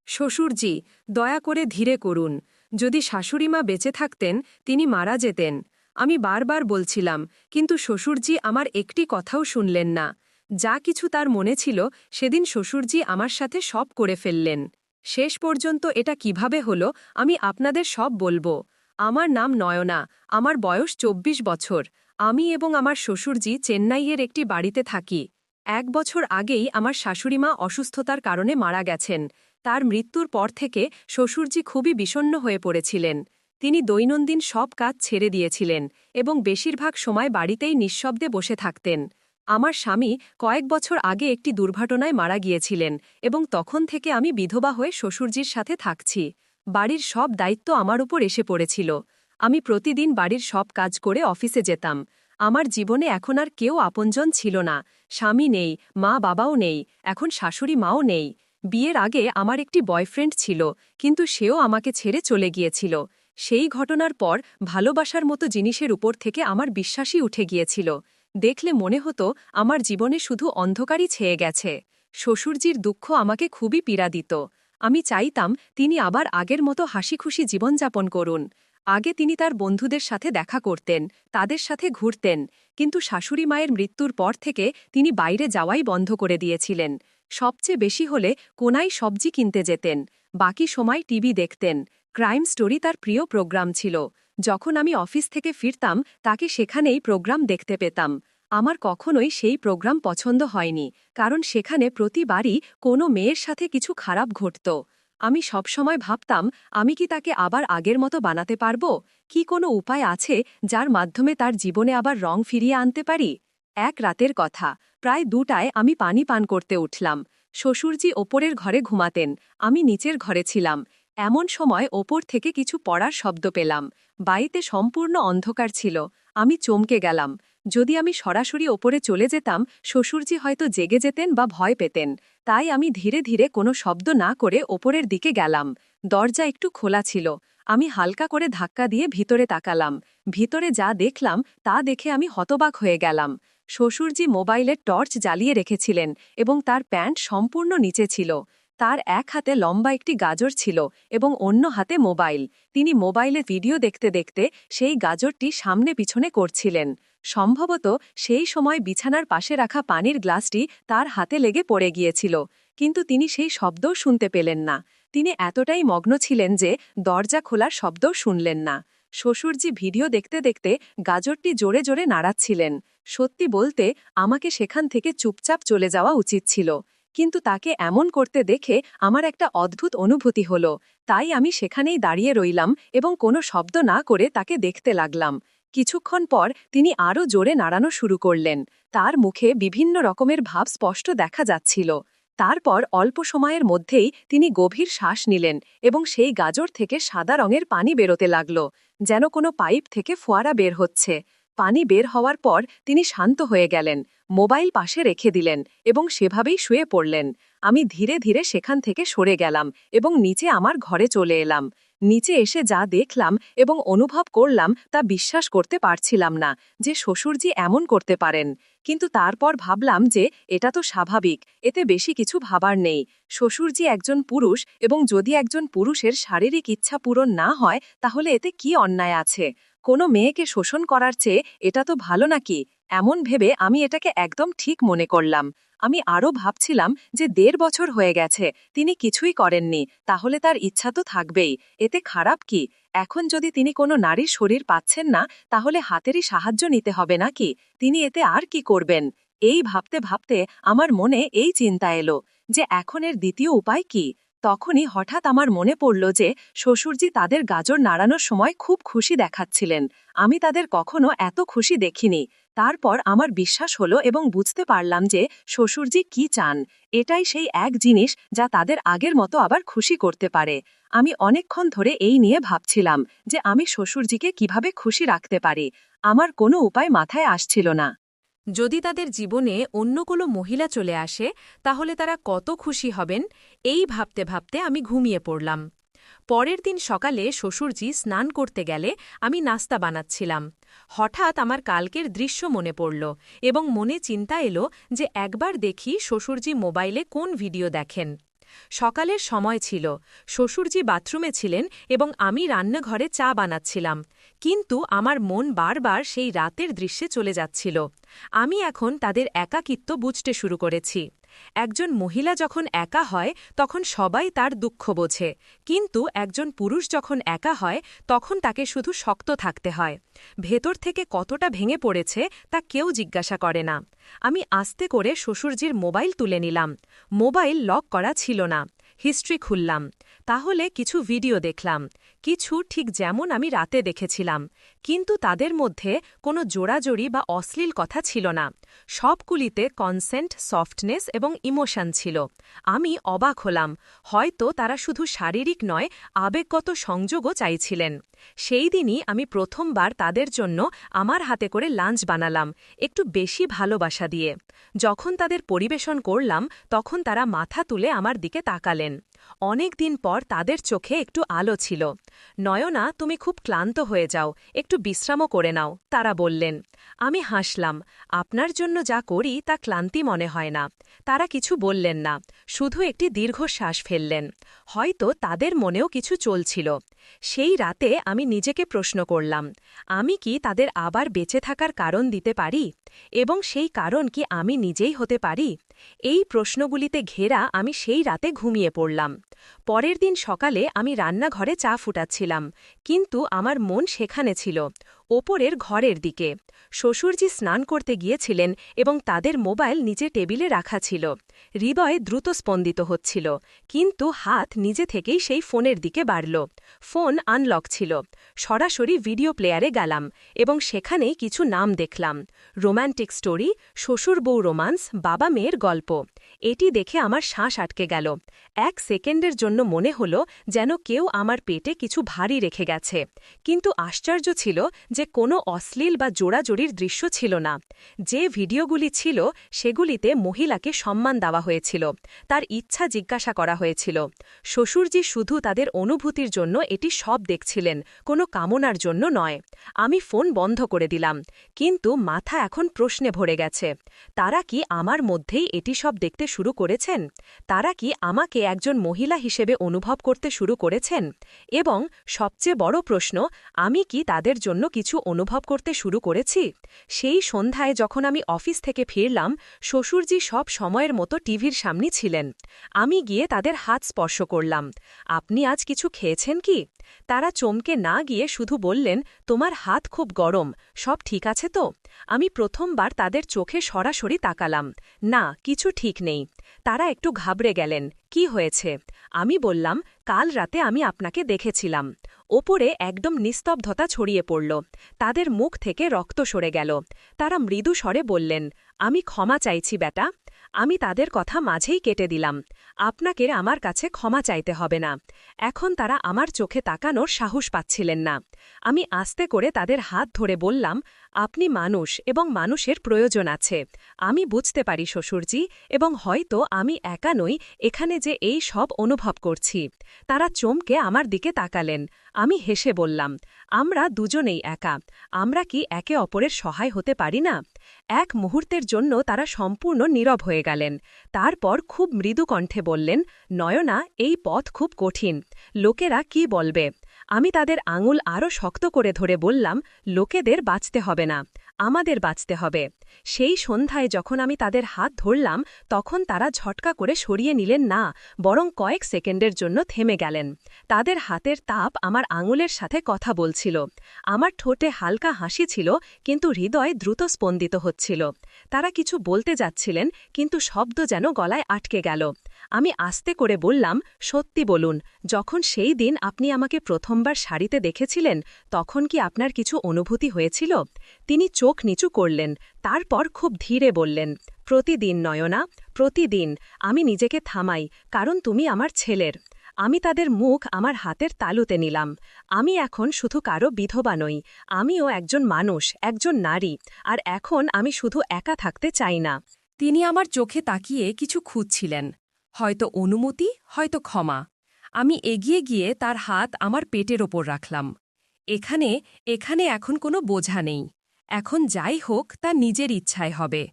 শ্বশুরজি, দয়া করে ধীরে করুন। যদি শাশুড়িমা বেঁচে থাকতেন তিনি মারা যেতেন। আমি বারবার বলছিলাম, কিন্তু শ্বশুরজি আমার একটি কথাও শুনলেন না। যা কিছু তার মনে ছিল সেদিন শ্বশুরজি আমার সাথে সব করে ফেললেন। শেষ পর্যন্ত এটা কিভাবে হলো আমি আপনাদের সব বলবো। আমার নাম নয়না, আমার বয়স ২৪ বছর। আমি এবং আমার শ্বশুরজি চেন্নাইয়ের একটি বাড়িতে থাকি। ১ বছর আগেই আমার শাশুড়িমা অসুস্থতার কারণে মারা গেছেন। তার মৃত্যুর পর থেকে শ্বশুরজি খুবই বিষণ্ণ হয়ে পড়েছিলেন। তিনি দৈনন্দিন সব কাজ ছেড়ে দিয়েছিলেন এবং বেশিরভাগ সময় বাড়িতেই নিঃশব্দে বসে থাকতেন। আমার স্বামী কয়েক বছর আগে একটি দুর্ঘটনায় মারা গিয়েছিলেন এবং তখন থেকে আমি বিধবা হয়ে শ্বশুরজির সাথে থাকছি। বাড়ির সব দায়িত্ব আমার উপর এসে পড়েছিল। আমি প্রতিদিন বাড়ির সব কাজ করে অফিসে যেতাম। আমার জীবনে এখন আর কেউ আপনজন ছিল না। স্বামী নেই, মা বাবাও নেই, এখন শাশুড়ি মাও নেই। বিয়ের আগে আমার একটি বয়ফ্রেন্ড ছিল, কিন্তু সেও আমাকে ছেড়ে চলে গিয়েছিল। সেই ঘটনার পর ভালোবাসার মতো জিনিসের উপর থেকে আমার বিশ্বাসই উঠে গিয়েছিল। দেখলে মনে হতো আমার জীবনে শুধু অন্ধকারই ছেয়ে গেছে। শ্বশুরজির দুঃখ আমাকে খুবই পীড়া দিত। আমি চাইতাম তিনি আবার আগের মতো হাসিখুশি জীবনযাপন করুন। আগে তিনি তার বন্ধুদের সাথে দেখা করতেন, তাদের সাথে ঘুরতেন, কিন্তু শাশুড়ি মায়ের মৃত্যুর পর থেকে তিনি বাইরে যাওয়াই বন্ধ করে দিয়েছিলেন। সবচেয়ে বেশি হলে কোনায় সবজি কিনতে যেতেন, বাকি সময় টিভি দেখতেন। ক্রাইম স্টোরি তার প্রিয় প্রোগ্রাম ছিল। যখন আমি অফিস থেকে ফিরতাম তাকে সেখানেই প্রোগ্রাম দেখতে পেতাম। আমার কখনোই সেই প্রোগ্রাম পছন্দ হয়নি, কারণ সেখানে প্রতিবারই কোনো মেয়ের সাথে কিছু খারাপ ঘটত। আমি সবসময় ভাবতাম, আমি কি তাকে আবার আগের মতো বানাতে পারব? কি কোনো উপায় আছে যার মাধ্যমে তার জীবনে আবার রং ফিরিয়ে আনতে পারি? এক রাতের কথা, প্রায় ২টায় আমি পানি পান করতে উঠলাম। শ্বশুরজি ওপরের ঘরে ঘুমাতেন, আমি নিচের ঘরে ছিলাম। এমন সময় ওপর থেকে কিছু পড়ার শব্দ পেলাম। বাড়িতে সম্পূর্ণ অন্ধকার ছিল। আমি চমকে গেলাম। যদি আমি সরাসরি ওপরে চলে যেতাম শ্বশুরজি হয়তো জেগে যেতেন বা ভয় পেতেন। তাই আমি ধীরে ধীরে কোনো শব্দ না করে ওপরের দিকে গেলাম। দরজা একটু খোলা ছিল। আমি হালকা করে ধাক্কা দিয়ে ভিতরে তাকালাম। ভিতরে যা দেখলাম তা দেখে আমি হতবাক হয়ে গেলাম। শ্বশুরজি মোবাইলের টর্চ জ্বালিয়ে রেখেছিলেন এবং তার প্যান্ট সম্পূর্ণ নিচে ছিল। তার এক হাতে লম্বা একটি গাজর ছিল এবং অন্য হাতে মোবাইল। তিনি মোবাইলে ভিডিও দেখতে দেখতে সেই গাজরটি সামনে পিছনে করছিলেন। সম্ভবত সেই সময় বিছানার পাশে রাখা পানির গ্লাসটি তার হাতে লেগে পড়ে গিয়েছিল, কিন্তু তিনি সেই শব্দও শুনতে পেলেন না। তিনি এতটাই মগ্ন ছিলেন যে দরজা খোলার শব্দও শুনলেন না। শ্বশুরজি ভিডিও দেখতে দেখতে গাজরটি জোরে জোরে নাড়াচ্ছিলেন। সত্যি বলতে আমাকে সেখান থেকে চুপচাপ চলে যাওয়া উচিত ছিল, কিন্তু তাকে এমন করতে দেখে আমার একটা অদ্ভুত অনুভূতি হলো। তাই আমি সেখানেই দাঁড়িয়ে রইলাম এবং কোনো শব্দ না করে তাকে দেখতে লাগলাম। কিছুক্ষণ পর তিনি আরও জোরে নাড়ানো শুরু করলেন। তার মুখে বিভিন্ন রকমের ভাব স্পষ্ট দেখা যাচ্ছিল। তারপর অল্প সময়ের মধ্যেই তিনি গভীর শ্বাস নিলেন এবং সেই গাজর থেকে সাদা রঙের পানি বেরোতে লাগল, যেন কোনো পাইপ থেকে ফোয়ারা বের হচ্ছে। পানি বের হওয়ার পর তিনি শান্ত হয়ে গেলেন, মোবাইল পাশে রেখে দিলেন এবং সেভাবেই শুয়ে পড়লেন। আমি ধীরে ধীরে সেখান থেকে সরে গেলাম এবং নিচে আমার ঘরে চলে এলাম। নিচে এসে যা দেখলাম এবং অনুভব করলাম তা বিশ্বাস করতে পারছিলাম না যে শ্বশুরজি এমন করতে পারেন। কিন্তু তারপর ভাবলাম যে এটা তো স্বাভাবিক, এতে বেশি কিছু ভাবার নেই। শ্বশুরজি একজন পুরুষ এবং যদি একজন পুরুষের শারীরিক ইচ্ছা পূরণ না হয় তাহলে এতে কি অন্যায় আছে? কোনো মেয়েকে শোষণ করার চেয়ে এটা তো ভালো নাকি? এমন ভেবে আমি এটাকে একদম ঠিক মনে করলাম। আমি আরও ভাবছিলাম যে ১.৫ বছর হয়ে গেছে, তিনি কিছুই করেননি, তাহলে তার ইচ্ছা তো থাকবেই, এতে খারাপ কি? এখন যদি তিনি কোনো নারীর শরীর পাচ্ছেন না তাহলে হাতেরই সাহায্য নিতে হবে নাকি? তিনি এতে আর কি করবেন? এই ভাবতে ভাবতে আমার মনে এই চিন্তা এলো যে এখন এর দ্বিতীয় উপায় কি? তখনই হঠাৎ আমার মনে পড়ল যে শ্বশুরজি তাদের গাজর নাড়ানোর সময় খুব খুশি দেখাচ্ছিলেন। আমি তাদের কখনো এত খুশি দেখিনি। তারপর আমার বিশ্বাস হলো এবং বুঝতে পারলাম যে শ্বশুরজি কি চান। এটাই সেই এক জিনিস যা তাদের আগের মতো আবার খুশি করতে পারে। আমি অনেকক্ষণ ধরে এই নিয়ে ভাবছিলাম যে আমি শ্বশুরজিকে কিভাবে খুশি রাখতে পারি। আমার কোনো উপায় মাথায় আসছিল না। যদি তাদের জীবনে অন্য কোনো মহিলা চলে আসে তাহলে তারা কত খুশি হবেন, এই ভাবতে ভাবতে আমি ঘুমিয়ে পড়লাম। পরের দিন সকালে শ্বশুরজি স্নান করতে গেলে আমি নাস্তা বানাচ্ছিলাম। হঠাৎ আমার কালকের দৃশ্য মনে পড়ল এবং মনে চিন্তা এলো যে একবার দেখি শ্বশুরজি মোবাইলে কোন ভিডিও দেখেন। সকালের সময় ছিল, শ্বশুরজি বাথরুমে ছিলেন এবং আমি রান্নাঘরে চা বানাচ্ছিলাম, কিন্তু আমার মন বারবার সেই রাতের দৃশ্যে চলে যাচ্ছিল। আমি এখন তাদের একাকিত্ব বুঝতে শুরু করেছি। একজন মহিলা যখন একা হয় তখন সবাই তার দুঃখ বোঝে, কিন্তু একজন পুরুষ যখন একা হয় তখন তাকে শুধু শক্ত থাকতে হয়। ভেতর থেকে কতটা ভেঙে পড়েছে তা কেউ জিজ্ঞাসা করে না। আমি আস্তে করে শ্বশুরজির মোবাইল তুলে নিলাম। মোবাইল লক করা ছিল না। হিস্ট্রি খুললাম। তাহলে কিছু ভিডিও দেখলাম, কিছু ঠিক যেমন আমি রাতে দেখেছিলাম, কিন্তু তাদের মধ্যে কোনো জোড়াজড়ি বা অশ্লীল কথা ছিল না। সবগুলিতে কনসেন্ট, সফটনেস এবং ইমোশন ছিল। আমি অবাক হলাম, হয়তো তারা শুধু শারীরিক নয়, আবেগগত সংযোগও চাইছিলেন। সেই দিনই আমি প্রথমবার তাদের জন্য আমার হাতে করে লাঞ্চ বানালাম, একটু বেশি ভালোবাসা দিয়ে। যখন তাদের পরিবেশন করলাম তখন তারা মাথা তুলে আমার দিকে তাকালেন। অনেক দিন পর তাদের চোখে একটু আলো ছিল। নয়না, তুমি খুব ক্লান্ত হয়ে যাও, একটু বিশ্রামও করে নাও, তারা বললেন। আমি হাসলাম, আপনার জন্য যা করি তা ক্লান্তি মনে হয় না। তারা কিছু বললেন না, শুধু একটি দীর্ঘশ্বাস ফেললেন। হয়তো তাদের মনেও কিছু চলছিল। সেই রাতে আমি নিজেকে প্রশ্ন করলাম, আমি কি তাদের আবার বেঁচে থাকার কারণ দিতে পারি? এবং সেই কারণ কি আমি নিজেই হতে পারি? এই প্রশ্নগুলিতে ঘেরা আমি সেই রাতে ঘুমিয়ে পড়লাম। পরের দিন সকালে আমি রান্নাঘরে চা ফুটাচ্ছিলাম, কিন্তু আমার মন সেখানে ছিল, ওপরের ঘরের দিকে। শ্বশুরজি স্নান করতে গিয়েছিলেন এবং তাদের মোবাইল নিচে টেবিলে রাখা ছিল। হৃদয় দ্রুত স্পন্দিত হচ্ছিল, কিন্তু হাত নিজে থেকেই সেই ফোনের দিকে বাড়ল। ফোন আনলক ছিল। সরাসরি ভিডিও প্লেয়ারে গেলাম এবং সেখানেই কিছু নাম দেখলাম। রোম্যান্টিক স্টোরি, শ্বশুর বউ রোমান্স, বাবা মেয়ের গল্প। এটি দেখে আমার শ্বাস আটকে গেল। 1 সেকেন্ডের জন্য মনে হলো যেন কেউ আমার পেটে কিছু ভারী রেখে গেছে। কিন্তু আশ্চর্য ছিল যে কোনো অশ্লীল বা জোড়াজড়ির দৃশ্য ছিল না। যে ভিডিওগুলি ছিল সেগুলিতে মহিলাকে সম্মান দেওয়া হয়েছিল, তার ইচ্ছা জিজ্ঞাসা করা হয়েছিল। শ্বশুরজি শুধু তাদের অনুভূতির জন্য এটি সব দেখছিলেন, কোনো কামনার জন্য নয়। আমি ফোন বন্ধ করে দিলাম, কিন্তু মাথা এখন প্রশ্নে ভরে গেছে। তারা কি আমার মধ্যেই এটি সব দেখতে শুরু করেছেন? তারা কি আমাকে একজন মহিলা হিসেবে অনুভব করতে শুরু করেছেন? এবং সবচেয়ে বড় প্রশ্ন, আমি কি তাদের জন্য কিছু অনুভব করতে শুরু করেছি? সেই সন্ধ্যায় যখন আমি অফিস থেকে ফিরলাম, শ্বশুরজি সব সময়ের মতো টিভির সামনে ছিলেন। আমি গিয়ে তাদের হাত স্পর্শ করলাম। আপনি আজ কিছু খেয়েছেন কি? তারা চমকে না গিয়ে শুধু বললেন, তোমার হাত খুব গরম, সব ঠিক আছে তো? আমি প্রথমবার তাদের চোখে সরাসরি তাকালাম। না, কিছু ঠিক নেই। তারা একটু ঘাবড়ে গেলেন। কি হয়েছে? আমি বললাম, কাল রাতে আমি আপনাকে দেখেছিলাম। ওপরে একদম নিস্তব্ধতা ছড়িয়ে পড়ল। তাদের মুখ থেকে রক্ত সরে গেল। তারা মৃদু স্বরে বললেন, আমি ক্ষমা চাইছি বেটা। আমি তাদের কথা মাঝেই কেটে দিলাম। আপনাকে আমার কাছে ক্ষমা চাইতে হবে না। এখন তারা আমার চোখে তাকানোর সাহস পাচ্ছিলেন না। আমি আস্তে করে তাদের হাত ধরে বললাম, আপনি মানুষ এবং মানুষের প্রয়োজন আছে। আমি বুঝতে পারি শ্বশুরজি, এবং হয়তো আমি একা নই এখানে যে এই সব অনুভব করছি। তারা চমকে আমার দিকে তাকালেন। আমি হেসে বললাম, আমরা দুজনেই একা। আমরা কি একে অপরের সহায় হতে পারি না? এক মুহূর্তের জন্য তারা সম্পূর্ণ নীরব হয়ে গেলেন। তারপর খুব মৃদু কণ্ঠে বললেন, নয়না, এই পথ খুব কঠিন। লোকেরা কি বলবে? আমি তাদের আঙুল আরও শক্ত করে ধরে বললাম, লোকেদের বাঁচতে হবে না, আমাদের বাঁচতে হবে। সেই সন্ধ্যায় যখন আমি তাদের হাত ধরলাম তখন তারা ঝটকা করে সরিয়ে নিলেন না, বরং কয়েক সেকেন্ডের জন্য থেমে গেলেন। তাদের হাতের তাপ আমার আঙুলের সাথে কথা বলছিল। আমার ঠোঁটে হালকা হাসি ছিল, কিন্তু হৃদয় দ্রুত স্পন্দিত হচ্ছিল। তারা কিছু বলতে যাচ্ছিলেন, কিন্তু শব্দ যেন গলায় আটকে গেল। আমি আস্তে করে বললাম, সত্যি বলুন, যখন সেই দিন আপনি আমাকে প্রথমবার শাড়িতে দেখেছিলেন তখন কি আপনার কিছু অনুভূতি হয়েছিল? তিনি চোখ নিচু করলেন, তারপর খুব ধীরে বললেন, প্রতিদিন নয়না, প্রতিদিন। আমি নিজেকে থামাই, কারণ তুমি আমার ছেলের। আমি তাদের মুখ আমার হাতের তালুতে নিলাম। আমি এখন শুধু কারো বিধবা নই, আমিও একজন মানুষ, একজন নারী, আর এখন আমি শুধু একা থাকতে চাই না। তিনি আমার চোখে তাকিয়ে কিছু খুঁজছিলেন, হয়তো অনুমতি, হয়তো ক্ষমা। আমি এগিয়ে গিয়ে তার হাত আমার পেটের ওপর রাখলাম। এখানে এখানে এখন কোনো বোঝা নেই। এখন যাই হোক তা নিজের ইচ্ছায় হবে।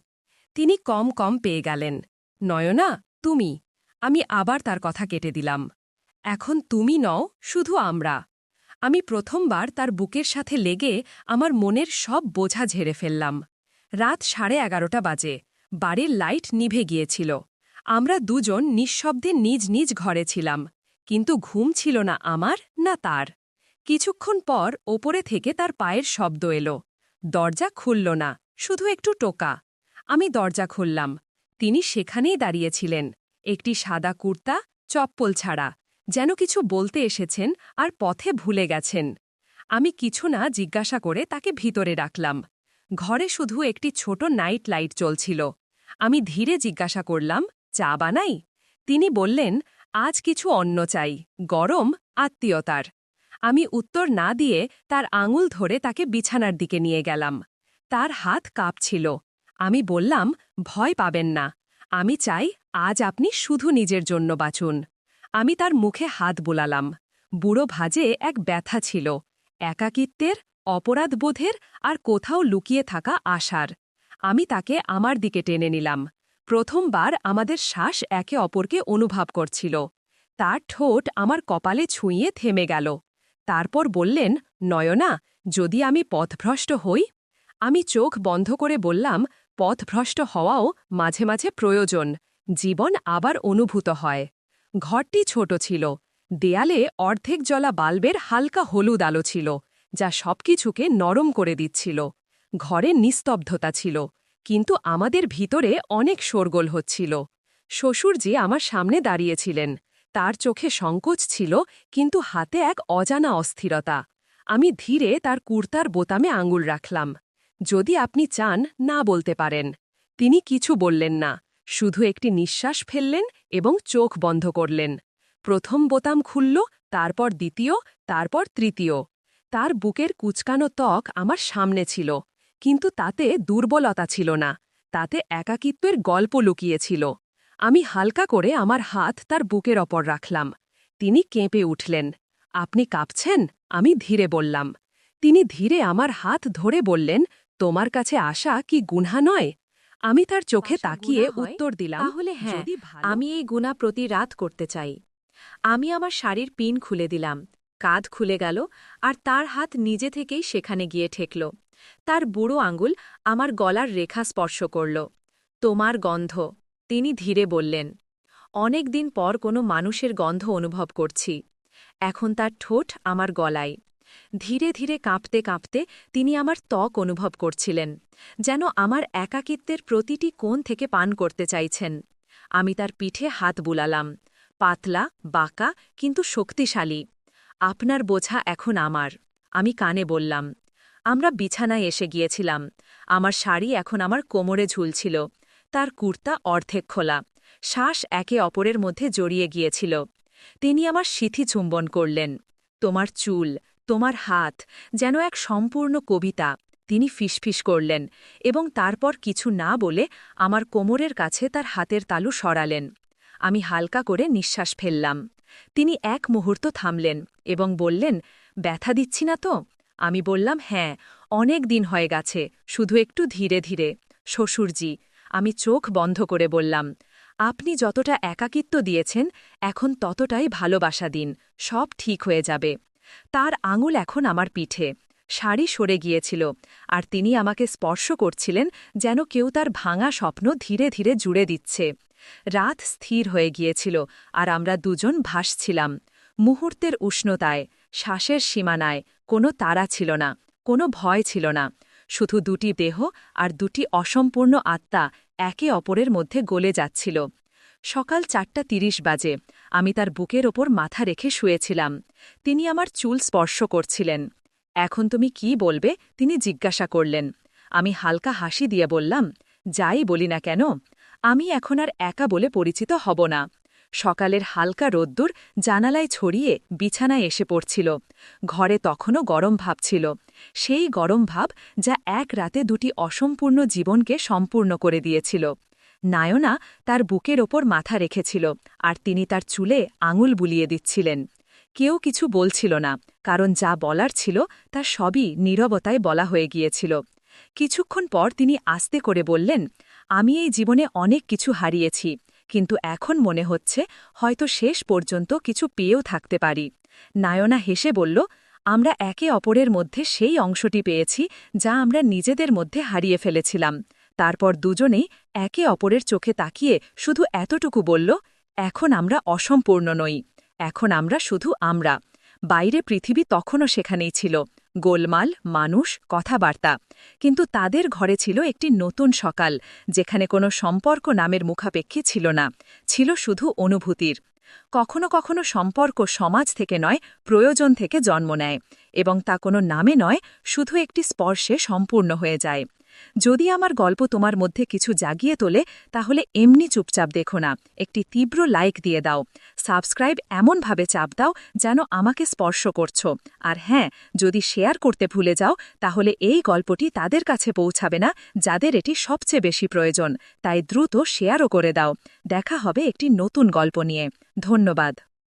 তিনি কম কম পেয়ে গেলেন। নয়না, তুমি। আমি আবার তার কথা কেটে দিলাম। এখন তুমি নও, শুধু আমরা। আমি প্রথমবার তার বুকের সাথে লেগে আমার মনের সব বোঝা ঝেড়ে ফেললাম। রাত 11:30 বাজে, বাড়ির লাইট নিভে গিয়েছিল। আমরা দুজন নিঃশব্দে নিজ নিজ ঘরে ছিলাম, কিন্তু ঘুম ছিল না আমার না তার। কিছুক্ষণ পর ওপরে থেকে তার পায়ের শব্দ এলো। দরজা খুলল না, শুধু একটু টোকা। আমি দরজা খুললাম। তিনি সেখানেই দাঁড়িয়েছিলেন, একটি সাদা কুর্তা, চপ্পল ছাড়া, যেন কিছু বলতে এসেছেন আর পথে ভুলে গেছেন। আমি কিছু না জিজ্ঞাসা করে তাকে ভিতরে রাখলাম। ঘরে শুধু একটি ছোট নাইট লাইট চলছিল। আমি ধীরে জিজ্ঞাসা করলাম, চা বানাই? তিনি বললেন, আজ কিছু অন্য চাই, গরম, আত্মীয়তার। আমি উত্তর না দিয়ে তার আঙুল ধরে তাকে বিছানার দিকে নিয়ে গেলাম। তার হাত কাঁপছিল। আমি বললাম, ভয় পাবেন না। আমি চাই আজ আপনি শুধু নিজের জন্য বাঁচুন। আমি তার মুখে হাত বুলালাম। বুড়ো ভাঁজে এক ব্যথা ছিল, একাকিত্বের, অপরাধবোধের আর কোথাও লুকিয়ে থাকা আশার। আমি তাকে আমার দিকে টেনে নিলাম। প্রথমবার আমাদের শ্বাস একে অপরকে অনুভব করছিল। তার ঠোঁট আমার কপালে ছুঁয়ে থেমে গেল। তারপর বললেন, নয়না, যদি আমি পথভ্রষ্ট হই? আমি চোখ বন্ধ করে বললাম, পথভ্রষ্ট হওয়াও মাঝে মাঝে প্রয়োজন, জীবন আবার অনুভূত হয়। ঘরটি ছোট ছিল। দেয়ালে অর্ধেক জ্বলা বাল্বের হালকা হলুদ আলো ছিল, যা সবকিছুকে নরম করে দিচ্ছিল। ঘরে নিস্তব্ধতা ছিল, কিন্তু আমাদের ভিতরে অনেক শোরগোল হচ্ছিল। শ্বশুরজি আমার সামনে দাঁড়িয়েছিলেন। তার চোখে সংকোচ ছিল, কিন্তু হাতে এক অজানা অস্থিরতা। আমি ধীরে তার কুর্তার বোতামে আঙুল রাখলাম। যদি আপনি চান, না বলতে পারেন। তিনি কিছু বললেন না, শুধু একটি নিঃশ্বাস ফেললেন এবং চোখ বন্ধ করলেন। প্রথম বোতাম খুলল, তারপর দ্বিতীয়, তারপর তৃতীয়। তার বুকের কুচকানো ত্বক আমার সামনে ছিল, কিন্তু তাতে দুর্বলতা ছিল না, তাতে একাকিত্বের গল্প লুকিয়েছিল। আমি হালকা করে আমার হাত তার বুকের ওপর রাখলাম। তিনি কেঁপে উঠলেন। আপনি কাঁপছেন? আমি ধীরে বললাম। তিনি ধীরে আমার হাত ধরে বললেন, তোমার কাছে আসা কি গুনহা নয়? আমি তার চোখে তাকিয়ে উত্তর দিলাম, তাহলে হ্যাঁ, যদি ভালো। আমি এই গুণা প্রতি রাত করতে চাই। আমি আমার শাড়ির পিন খুলে দিলাম। কাঁধ খুলে গেল, আর তার হাত নিজে থেকেই সেখানে গিয়ে ঠেকল। তার বুড়ো আঙুল আমার গলার রেখা স্পর্শ করল। তোমার গন্ধ, তিনি ধীরে বললেন। অনেক দিন পর কোনো মানুষের গন্ধ অনুভব করছি। এখন তার ঠোঁট আমার গলায়। ধীরে ধীরে কাঁপতে কাঁপতে তিনি আমার ত্বক অনুভব করছিলেন, যেন আমার একাকিত্বের প্রতিটি কোণ থেকে পান করতে চাইছেন। আমি তার পিঠে হাত বুলালাম, পাতলা, বাঁকা, কিন্তু শক্তিশালী। আপনার বোঝা এখন আমার, আমি কানে বললাম। আমরা বিছানায় এসে গিয়েছিলাম। আমার শাড়ি এখন আমার কোমরে ঝুলছিল, তার কুর্তা অর্ধেক খোলা। শ্বাস একে অপরের মধ্যে জড়িয়ে গিয়েছিল। তিনি আমার সিথি চুম্বন করলেন। তোমার চুল, তোমার হাত, যেন এক সম্পূর্ণ কবিতা। তিনি ফিসফিস করলেন এবং তারপর কিছু না বলে আমার কোমরের কাছে তার হাতের তালু সরালেন। আমি হালকা করে নিঃশ্বাস ফেললাম। তিনি এক মুহূর্ত থামলেন এবং বললেন, ব্যথা দিচ্ছি না তো? আমি বললাম, হ্যাঁ, অনেক দিন হয়ে গেছে, শুধু একটু ধীরে ধীরে। শ্বশুরজি, আমি চোখ বন্ধ করে বললাম, আপনি যতটা একাকিত্ব দিয়েছেন, এখন ততটাই ভালোবাসা দিন, সব ঠিক হয়ে যাবে। তার আঙুল এখন আমার পিঠে। শাড়ি সরে গিয়েছিল, আর তিনি আমাকে স্পর্শ করছিলেন, যেন কেউ তার ভাঙা স্বপ্ন ধীরে ধীরে জুড়ে দিচ্ছে। রাত স্থির হয়ে গিয়েছিল, আর আমরা দুজন ভাসছিলাম মুহূর্তের উষ্ণতায়, শ্বাসের সীমানায়। কোনো তাড়া ছিল না, কোনো ভয় ছিল না, শুধু দুটি দেহ আর দুটি অসম্পূর্ণ আত্মা একে অপরের মধ্যে গলে যাচ্ছিল। সকাল 4:30 বাজে। আমি তার বুকের ওপর মাথা রেখে শুয়েছিলাম। তিনি আমার চুল স্পর্শ করছিলেন। এখন তুমি কি বলবে? তিনি জিজ্ঞাসা করলেন। আমি হালকা হাসি দিয়ে বললাম, যাই বলি না কেন, আমি এখন আর একা বলে পরিচিত হব না। সকালের হালকা রোদ্দুর জানালায় ছড়িয়ে বিছানায় এসে পড়ছিল। ঘরে তখনও গরম ভাব ছিল, সেই গরম ভাব যা এক রাতে দুটি অসম্পূর্ণ জীবনকে সম্পূর্ণ করে দিয়েছিল। নায়না তার বুকের ওপর মাথা রেখেছিল, আর তিনি তার চুলে আঙুল বুলিয়ে দিচ্ছিলেন। কেউ কিছু বলছিল না, কারণ যা বলার ছিল তা সবই নীরবতায় বলা হয়ে গিয়েছিল। কিছুক্ষণ পর তিনি আস্তে করে বললেন, আমি এই জীবনে অনেক কিছু হারিয়েছি, কিন্তু এখন মনে হচ্ছে হয়তো শেষ পর্যন্ত কিছু পেয়েও থাকতে পারি। নায়না হেসে বলল, আমরা একে অপরের মধ্যে সেই অংশটি পেয়েছি যা আমরা নিজেদের মধ্যে হারিয়ে ফেলেছিলাম। তারপর দুজনেই একে অপরের চোখে তাকিয়ে শুধু এতটুকু বলল, এখন আমরা অসম্পূর্ণ নই, এখন আমরা শুধু আমরা। বাইরে পৃথিবী তখনও সেখানেই ছিল, গোলমাল, মানুষ, কথাবার্তা। কিন্তু তাদের ঘরে ছিল একটি নতুন সকাল, যেখানে কোনো সম্পর্ক নামের মুখাপেক্ষী ছিল না, ছিল শুধু অনুভূতির। কখনো কখনো সম্পর্ক সমাজ থেকে নয়, প্রয়োজন থেকে জন্ম নেয়, এবং তা কোনো নামে নয়, শুধু একটি স্পর্শে সম্পূর্ণ হয়ে যায়। যদি আমার গল্প তোমার মধ্যে কিছু জাগিয়ে তোলে, তাহলে এমনি চুপচাপ দেখো না, একটি তীব্র লাইক দিয়ে দাও, সাবস্ক্রাইব এমনভাবে চাপ দাও যেন আমাকে স্পর্শ করছো। আর হ্যাঁ, যদি শেয়ার করতে ভুলে যাও, তাহলে এই গল্পটি তাদের কাছে পৌঁছাবে না যাদের এটি সবচেয়ে বেশি প্রয়োজন। তাই দ্রুত শেয়ারও করে দাও। দেখা হবে একটি নতুন গল্প নিয়ে। ধন্যবাদ।